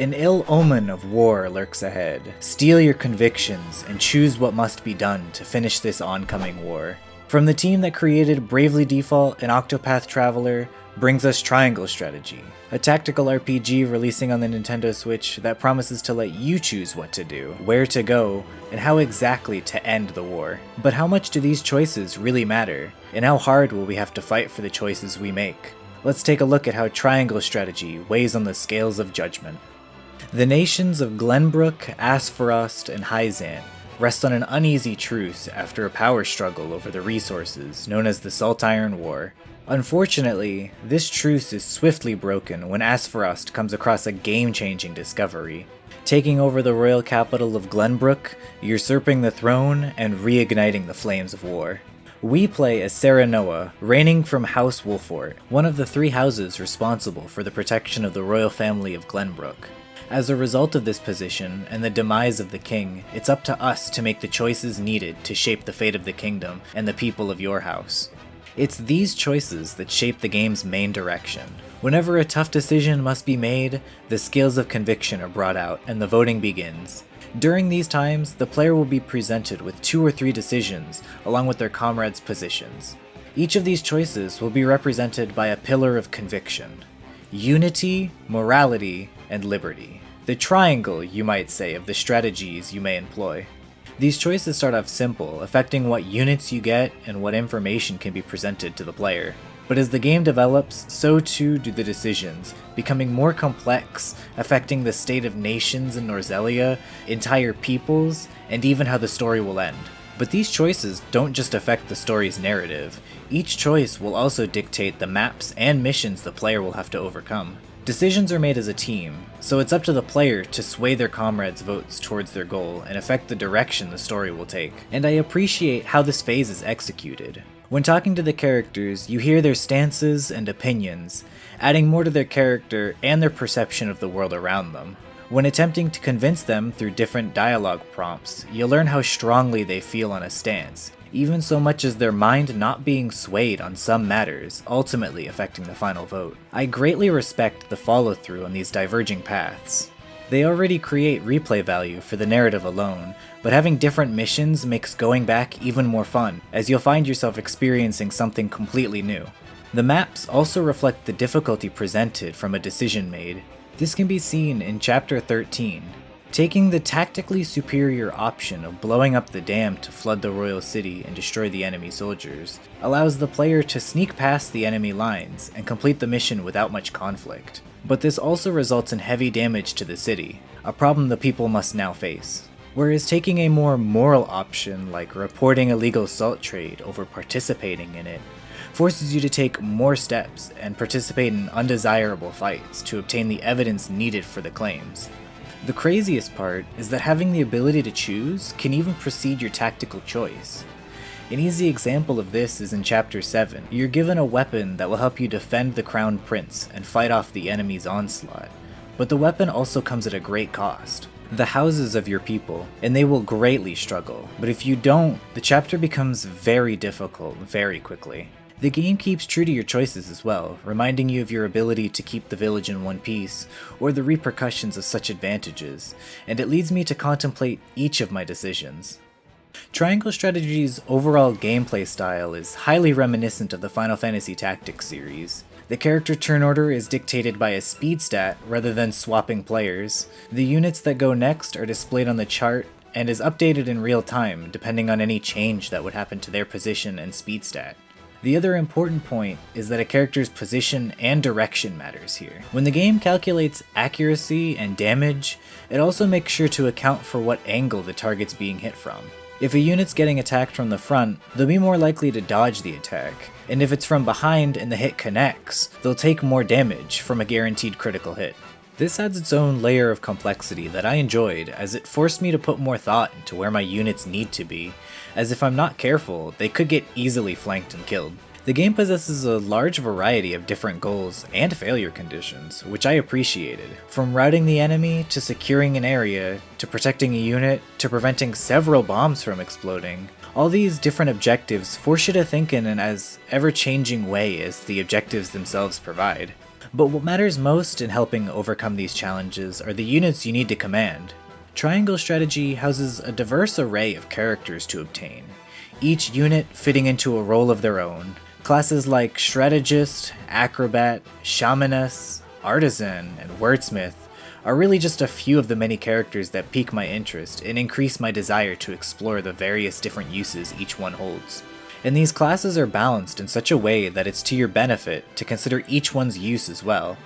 An ill omen of war lurks ahead. Steel your convictions and choose what must be done to finish this oncoming war. From the team that created Bravely Default and Octopath Traveler brings us Triangle Strategy, a tactical RPG releasing on the Nintendo Switch that promises to let you choose what to do, where to go, and how exactly to end the war. But how much do these choices really matter, and how hard will we have to fight for the choices we make? Let's take a look at how Triangle Strategy weighs on the scales of judgment. The nations of Glenbrook, Aspharost, and Hyzant rest on an uneasy truce after a power struggle over the resources known as the Saltiron War. Unfortunately, this truce is swiftly broken when Aspharost comes across a game-changing discovery, taking over the royal capital of Glenbrook, usurping the throne, and reigniting the flames of war. We play as Serenoa, reigning from House Wolfort, one of the 3 houses responsible for the protection of the royal family of Glenbrook. As a result of this position and the demise of the king, it's up to us to make the choices needed to shape the fate of the kingdom and the people of your house. It's these choices that shape the game's main direction. Whenever a tough decision must be made, the scales of conviction are brought out and the voting begins. During these times, the player will be presented with 2 or 3 decisions along with their comrades' positions. Each of these choices will be represented by a pillar of conviction: unity, morality, and liberty. The triangle, you might say, of the strategies you may employ. These choices start off simple, affecting what units you get and what information can be presented to the player. But as the game develops, so too do the decisions, becoming more complex, affecting the state of nations in Norzelia, entire peoples, and even how the story will end. But these choices don't just affect the story's narrative. Each choice will also dictate the maps and missions the player will have to overcome. Decisions are made as a team, so it's up to the player to sway their comrades' votes towards their goal and affect the direction the story will take. And I appreciate how this phase is executed. When talking to the characters, you hear their stances and opinions, adding more to their character and their perception of the world around them. When attempting to convince them through different dialogue prompts, you'll learn how strongly they feel on a stance, even so much as their mind not being swayed on some matters, ultimately affecting the final vote. I greatly respect the follow-through on these diverging paths. They already create replay value for the narrative alone, but having different missions makes going back even more fun, as you'll find yourself experiencing something completely new. The maps also reflect the difficulty presented from a decision made. This can be seen in Chapter 13. Taking the tactically superior option of blowing up the dam to flood the royal city and destroy the enemy soldiers allows the player to sneak past the enemy lines and complete the mission without much conflict. But this also results in heavy damage to the city, a problem the people must now face. Whereas taking a more moral option like reporting illegal salt trade over participating in it forces you to take more steps and participate in undesirable fights to obtain the evidence needed for the claims. The craziest part is that having the ability to choose can even precede your tactical choice. An easy example of this is in Chapter 7. You're given a weapon that will help you defend the Crown Prince and fight off the enemy's onslaught, but the weapon also comes at a great cost: the houses of your people, and they will greatly struggle, but if you don't, the chapter becomes very difficult very quickly. The game keeps true to your choices as well, reminding you of your ability to keep the village in one piece, or the repercussions of such advantages, and it leads me to contemplate each of my decisions. Triangle Strategy's overall gameplay style is highly reminiscent of the Final Fantasy Tactics series. The character turn order is dictated by a speed stat rather than swapping players. The units that go next are displayed on the chart and is updated in real time depending on any change that would happen to their position and speed stat. The other important point is that a character's position and direction matters here. When the game calculates accuracy and damage, it also makes sure to account for what angle the target's being hit from. If a unit's getting attacked from the front, they'll be more likely to dodge the attack, and if it's from behind and the hit connects, they'll take more damage from a guaranteed critical hit. This adds its own layer of complexity that I enjoyed, as it forced me to put more thought into where my units need to be, as if I'm not careful, they could get easily flanked and killed. The game possesses a large variety of different goals and failure conditions, which I appreciated. From routing the enemy, to securing an area, to protecting a unit, to preventing several bombs from exploding. All these different objectives force you to think in an as ever-changing way as the objectives themselves provide. But what matters most in helping overcome these challenges are the units you need to command. Triangle strategy houses a diverse array of characters to obtain, each unit fitting into a role of their own. Classes like Strategist, Acrobat, Shamaness, Artisan, and Wordsmith are really just a few of the many characters that pique my interest and increase my desire to explore the various different uses each one holds. And these classes are balanced in such a way that it's to your benefit to consider each one's use as well,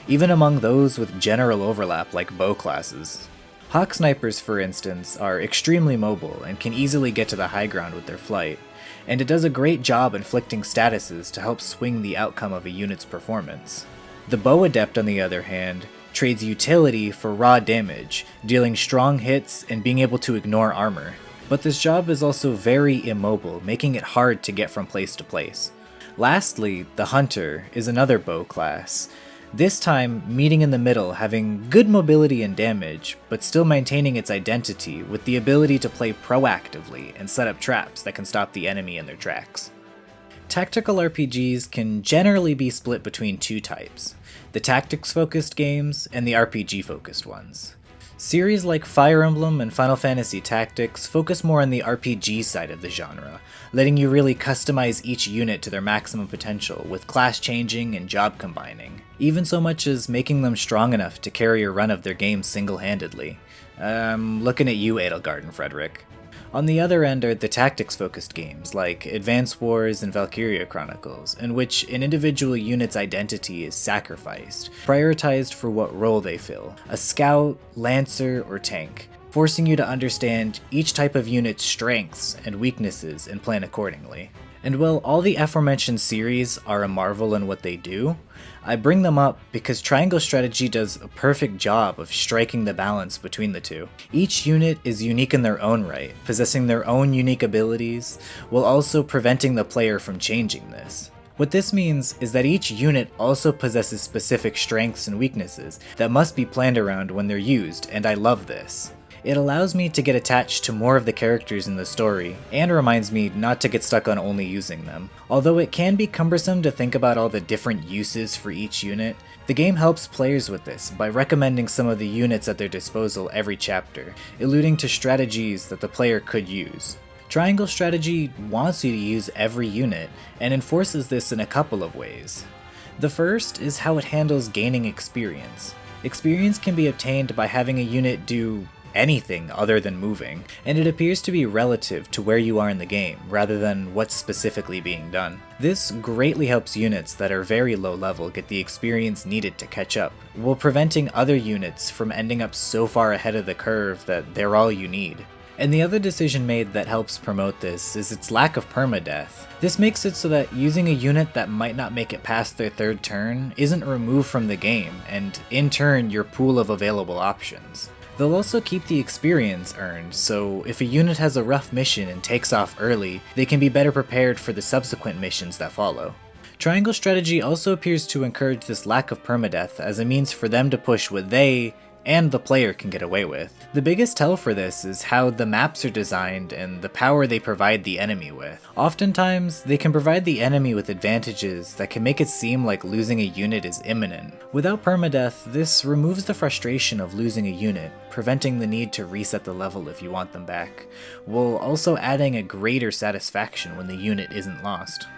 even among those with general overlap like bow classes. Hawk Snipers, for instance, are extremely mobile and can easily get to the high ground with their flight, and it does a great job inflicting statuses to help swing the outcome of a unit's performance. The Bow Adept, on the other hand, trades utility for raw damage, dealing strong hits and being able to ignore armor. But this job is also very immobile, making it hard to get from place to place. Lastly, the Hunter is another bow class, this time meeting in the middle, having good mobility and damage, but still maintaining its identity with the ability to play proactively and set up traps that can stop the enemy in their tracks. Tactical RPGs can generally be split between two types, the tactics-focused games and the RPG-focused ones. Series like Fire Emblem and Final Fantasy Tactics focus more on the RPG side of the genre, letting you really customize each unit to their maximum potential with class changing and job combining, even so much as making them strong enough to carry a run of their game single-handedly. Looking at you, Edelgard and Frederick. On the other end are the tactics-focused games like Advance Wars and Valkyria Chronicles, in which an individual unit's identity is sacrificed, prioritized for what role they fill, a scout, lancer, or tank, forcing you to understand each type of unit's strengths and weaknesses and plan accordingly. And while all the aforementioned series are a marvel in what they do, I bring them up because Triangle Strategy does a perfect job of striking the balance between the two. Each unit is unique in their own right, possessing their own unique abilities, while also preventing the player from changing this. What this means is that each unit also possesses specific strengths and weaknesses that must be planned around when they're used, and I love this. It allows me to get attached to more of the characters in the story, and reminds me not to get stuck on only using them. Although it can be cumbersome to think about all the different uses for each unit, the game helps players with this by recommending some of the units at their disposal every chapter, alluding to strategies that the player could use. Triangle Strategy wants you to use every unit, and enforces this in a couple of ways. The first is how it handles gaining experience. Experience can be obtained by having a unit do anything other than moving, and it appears to be relative to where you are in the game, rather than what's specifically being done. This greatly helps units that are very low level get the experience needed to catch up, while preventing other units from ending up so far ahead of the curve that they're all you need. And the other decision made that helps promote this is its lack of permadeath. This makes it so that using a unit that might not make it past their third turn isn't removed from the game, and in turn your pool of available options. They'll also keep the experience earned, so if a unit has a rough mission and takes off early, they can be better prepared for the subsequent missions that follow. Triangle Strategy also appears to encourage this lack of permadeath as a means for them to push what they and the player can get away with. The biggest tell for this is how the maps are designed and the power they provide the enemy with. Oftentimes, they can provide the enemy with advantages that can make it seem like losing a unit is imminent. Without permadeath, this removes the frustration of losing a unit, preventing the need to reset the level if you want them back, while also adding a greater satisfaction when the unit isn't lost.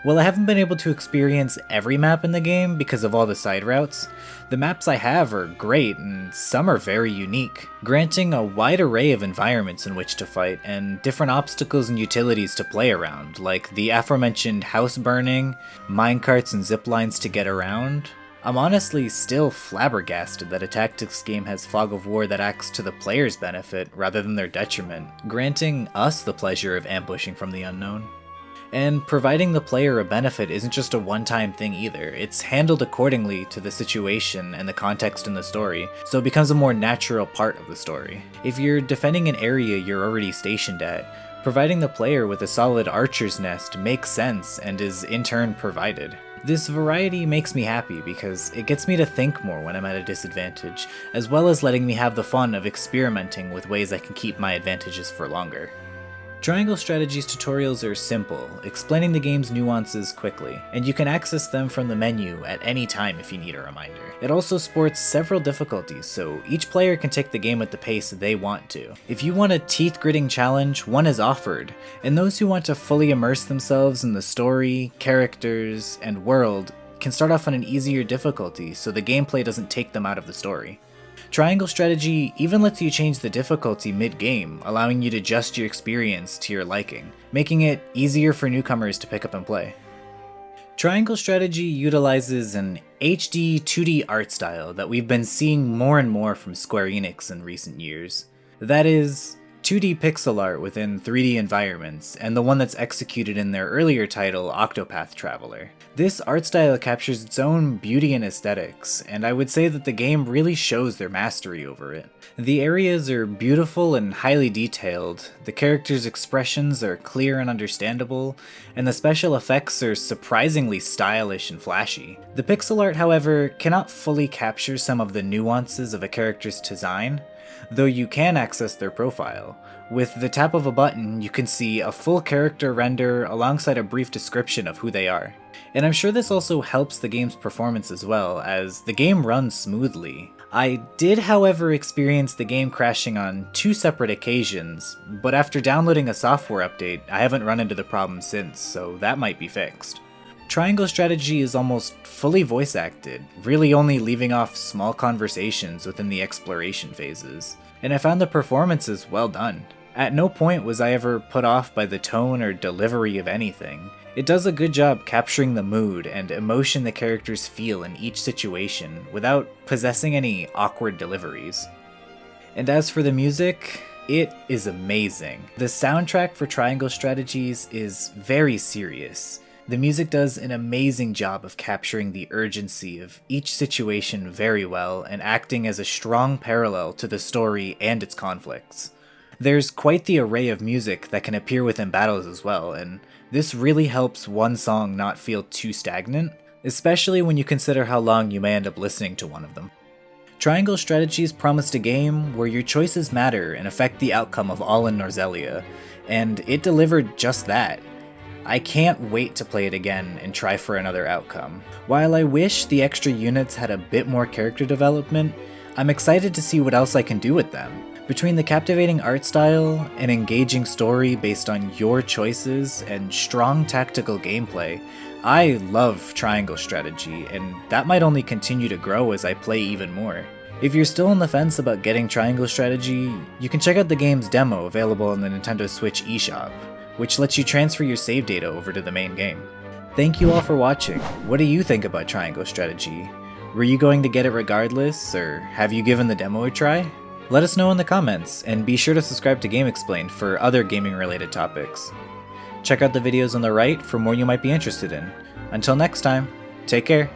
While I haven't been able to experience every map in the game because of all the side routes, the maps I have are great and some are very unique, granting a wide array of environments in which to fight and different obstacles and utilities to play around, like the aforementioned house burning, minecarts and zip lines to get around. I'm honestly still flabbergasted that a tactics game has Fog of War that acts to the player's benefit rather than their detriment, granting us the pleasure of ambushing from the unknown. And providing the player a benefit isn't just a one-time thing either, it's handled accordingly to the situation and the context in the story, so it becomes a more natural part of the story. If you're defending an area you're already stationed at, providing the player with a solid archer's nest makes sense and is in turn provided. This variety makes me happy because it gets me to think more when I'm at a disadvantage, as well as letting me have the fun of experimenting with ways I can keep my advantages for longer. Triangle Strategy's tutorials are simple, explaining the game's nuances quickly, and you can access them from the menu at any time if you need a reminder. It also sports several difficulties, so each player can take the game at the pace they want to. If you want a teeth-gritting challenge, one is offered, and those who want to fully immerse themselves in the story, characters, and world can start off on an easier difficulty so the gameplay doesn't take them out of the story. Triangle Strategy even lets you change the difficulty mid-game, allowing you to adjust your experience to your liking, making it easier for newcomers to pick up and play. Triangle Strategy utilizes an HD 2D art style that we've been seeing more and more from Square Enix in recent years. That is, 2D pixel art within 3D environments, and the one that's executed in their earlier title, Octopath Traveler. This art style captures its own beauty and aesthetics, and I would say that the game really shows their mastery over it. The areas are beautiful and highly detailed, the characters' expressions are clear and understandable, and the special effects are surprisingly stylish and flashy. The pixel art, however, cannot fully capture some of the nuances of a character's design, though you can access their profile. With the tap of a button, you can see a full character render alongside a brief description of who they are. And I'm sure this also helps the game's performance as well, as the game runs smoothly. I did, however, experience the game crashing on 2 separate occasions, but after downloading a software update, I haven't run into the problem since, so that might be fixed. Triangle Strategy is almost fully voice acted, really only leaving off small conversations within the exploration phases, and I found the performances well done. At no point was I ever put off by the tone or delivery of anything. It does a good job capturing the mood and emotion the characters feel in each situation without possessing any awkward deliveries. And as for the music, it is amazing. The soundtrack for Triangle Strategies is very serious. The music does an amazing job of capturing the urgency of each situation very well and acting as a strong parallel to the story and its conflicts. There's quite the array of music that can appear within battles as well, and this really helps one song not feel too stagnant, especially when you consider how long you may end up listening to one of them. Triangle Strategies promised a game where your choices matter and affect the outcome of all in Norzelia, and it delivered just that. I can't wait to play it again and try for another outcome. While I wish the extra units had a bit more character development, I'm excited to see what else I can do with them. Between the captivating art style, an engaging story based on your choices, and strong tactical gameplay, I love Triangle Strategy, and that might only continue to grow as I play even more. If you're still on the fence about getting Triangle Strategy, you can check out the game's demo available on the Nintendo Switch eShop, which lets you transfer your save data over to the main game. Thank you all for watching. What do you think about Triangle Strategy? Were you going to get it regardless, or have you given the demo a try? Let us know in the comments, and be sure to subscribe to GameXplain for other gaming-related topics. Check out the videos on the right for more you might be interested in. Until next time, take care.